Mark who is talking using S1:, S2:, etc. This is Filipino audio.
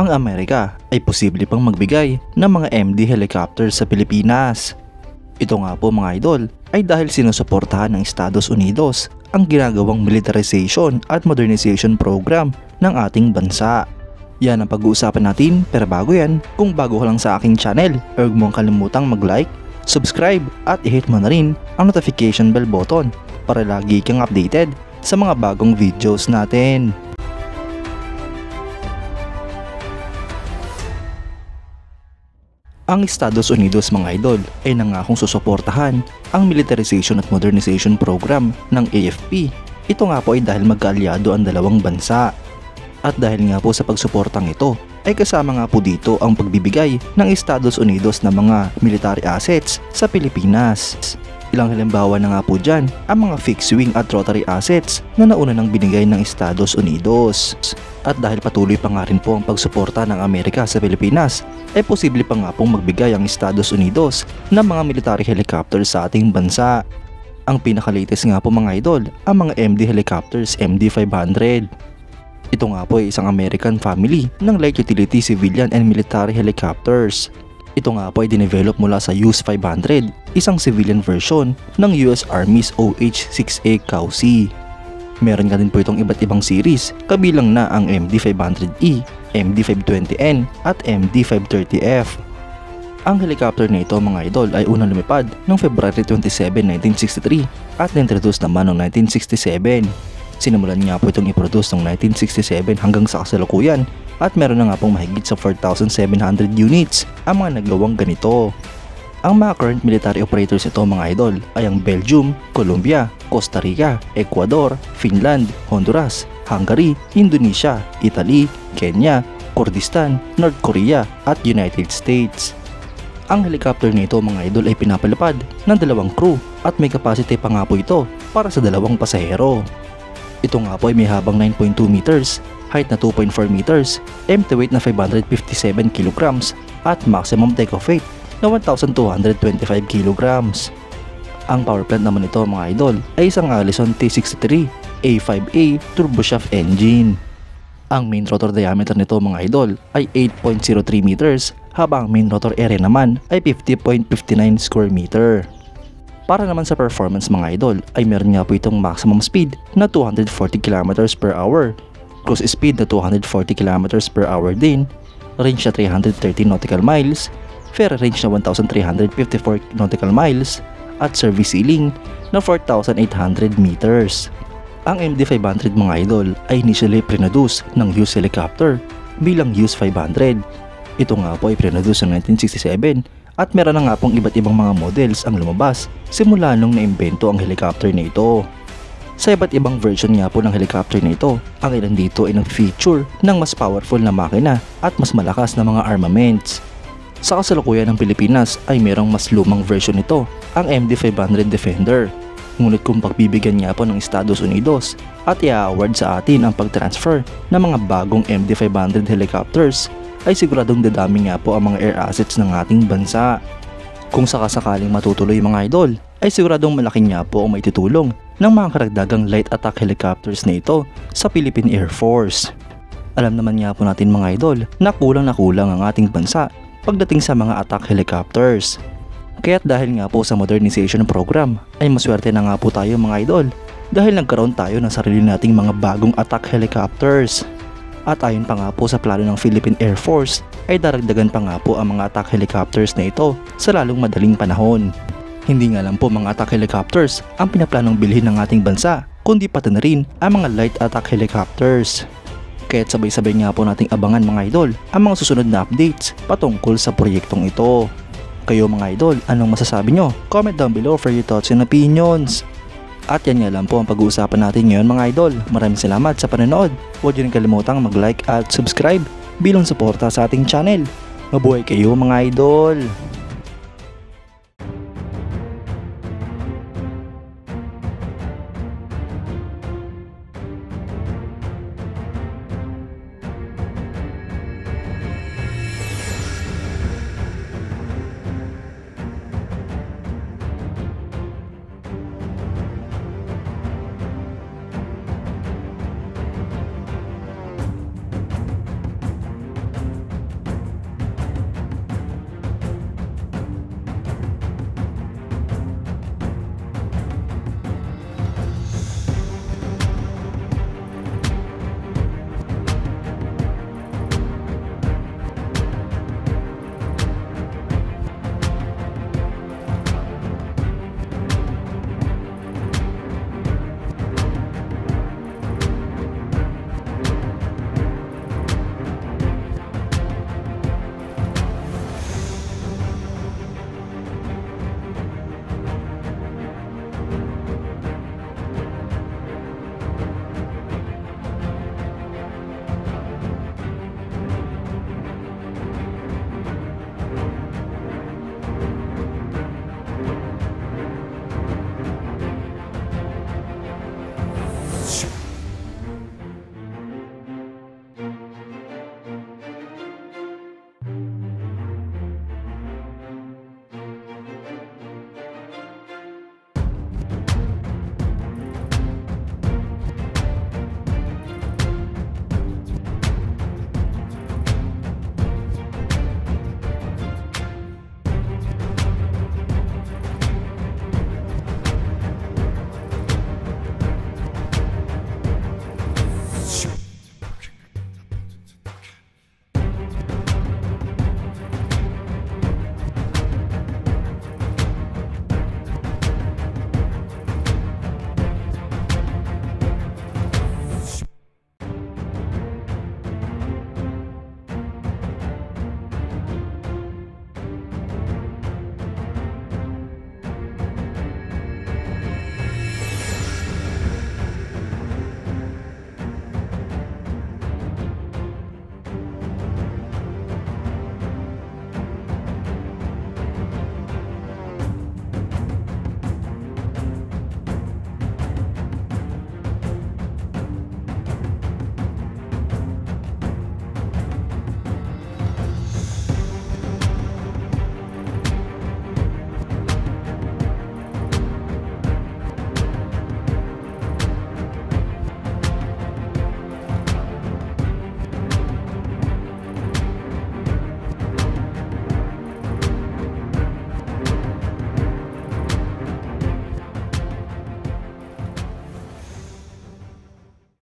S1: ang Amerika ay posible pang magbigay ng mga MD helicopters sa Pilipinas. Ito nga po mga idol ay dahil sinusuportahan ng Estados Unidos ang ginagawang militarization at modernization program ng ating bansa. Yan ang pag-uusapan natin, pero bago yan, kung bago ka lang sa aking channel, huwag mong kalimutang mag-like, subscribe at i-hit mo na rin ang notification bell button para lagi kang updated sa mga bagong videos natin. Ang Estados Unidos mga idol ay nangakong susuportahan ang militarization at modernization program ng AFP. Ito nga po ay dahil magkaalyado ang dalawang bansa. At dahil nga po sa pagsuportang ito ay kasama nga po dito ang pagbibigay ng Estados Unidos ng mga military assets sa Pilipinas. Ilang halimbawa na nga po dyan ang mga fixed wing at rotary assets na nauna nang binigay ng Estados Unidos. At dahil patuloy pa nga rin po ang pagsuporta ng Amerika sa Pilipinas, ay posible pa nga pong magbigay ang Estados Unidos ng mga military helicopters sa ating bansa. Ang pinaka-latest nga po mga idol, ang mga MD helicopters MD-500. Ito nga po ay isang American family ng light utility civilian and military helicopters. Ito nga po ay dinevelop mula sa US-500, isang civilian version ng US Army's OH-6A Cauchy. Meron nga din po itong iba't ibang series, kabilang na ang MD-500E, MD-520N at MD-530F. Ang helicopter na ito mga idol ay unang lumipad noong February 27, 1963 at na-introduce naman noong 1967. Sinimulan nga po itong i-produce noong 1967 hanggang sa kasalukuyan at meron na nga pong mahigit sa 4,700 units ang mga nagawang ganito. Ang mga current military operators ito mga idol ay ang Belgium, Colombia, Costa Rica, Ecuador, Finland, Honduras, Hungary, Indonesia, Italy, Kenya, Kurdistan, North Korea at United States. Ang helicopter nito mga idol ay pinapalipad ng dalawang crew at may capacity pa nga po ito para sa dalawang pasahero. Ito nga po ay may habang 9.2 meters, height na 2.4 meters, empty weight na 557 kilograms at maximum takeoff weight na 1,225 kilograms. Ang power plant naman ito mga idol ay isang Allison T63 A5A turboshaft engine. Ang main rotor diameter nito mga idol ay 8.03 meters habang main rotor area naman ay 50.59 square meter. Para naman sa performance mga idol ay meron nga po itong maximum speed na 240 km per hour, cruise speed na 240 km per hour din, range na 330 nautical miles, fair range na 1,354 nautical miles, at service ceiling na 4,800 meters. Ang MD-500 mga idol ay initially produce ng Hughes Helicopter bilang Hughes 500. Ito nga po ay produce noong 1967 at meron na nga pong iba't ibang mga models ang lumabas simula nung naimbento ang helicopter na ito. Sa iba't ibang version nga po ng helicopter na ito, ang ilan dito ay nag-feature ng mas powerful na makina at mas malakas na mga armaments. Sa kasalukuyan ng Pilipinas ay merong mas lumang version nito, ang MD-500 Defender. Ngunit kung pagbibigyan nga po ng Estados Unidos at i-award sa atin ang pag-transfer ng mga bagong MD-500 helicopters, ay siguradong dadami nga po ang mga air assets ng ating bansa. Kung sakasakaling matutuloy mga idol, ay siguradong malaking nga po ang maitutulong ng mga karagdagang light attack helicopters na ito sa Philippine Air Force. Alam naman nga po natin mga idol na kulang ang ating bansa pagdating sa mga attack helicopters. Kaya't dahil nga po sa modernization program ay maswerte na nga po tayo mga idol dahil nagkaroon tayo ng sarili nating mga bagong attack helicopters. At ayon pa nga po sa plano ng Philippine Air Force ay daragdagan pa nga po ang mga attack helicopters na ito sa lalong madaling panahon. Hindi nga lang po mga attack helicopters ang pinaplanong bilhin ng ating bansa, kundi pati na rin ang mga light attack helicopters. Kaya't sabay-sabay nga po nating abangan mga idol ang mga susunod na updates patungkol sa proyektong ito. Kayo mga idol, anong masasabi nyo? Comment down below for your thoughts and opinions. At yan nga lang po ang pag-uusapan natin ngayon mga idol. Maraming salamat sa panonood. Huwag nyo rin kalimutang mag-like at subscribe bilang suporta sa ating channel. Mabuhay kayo mga idol!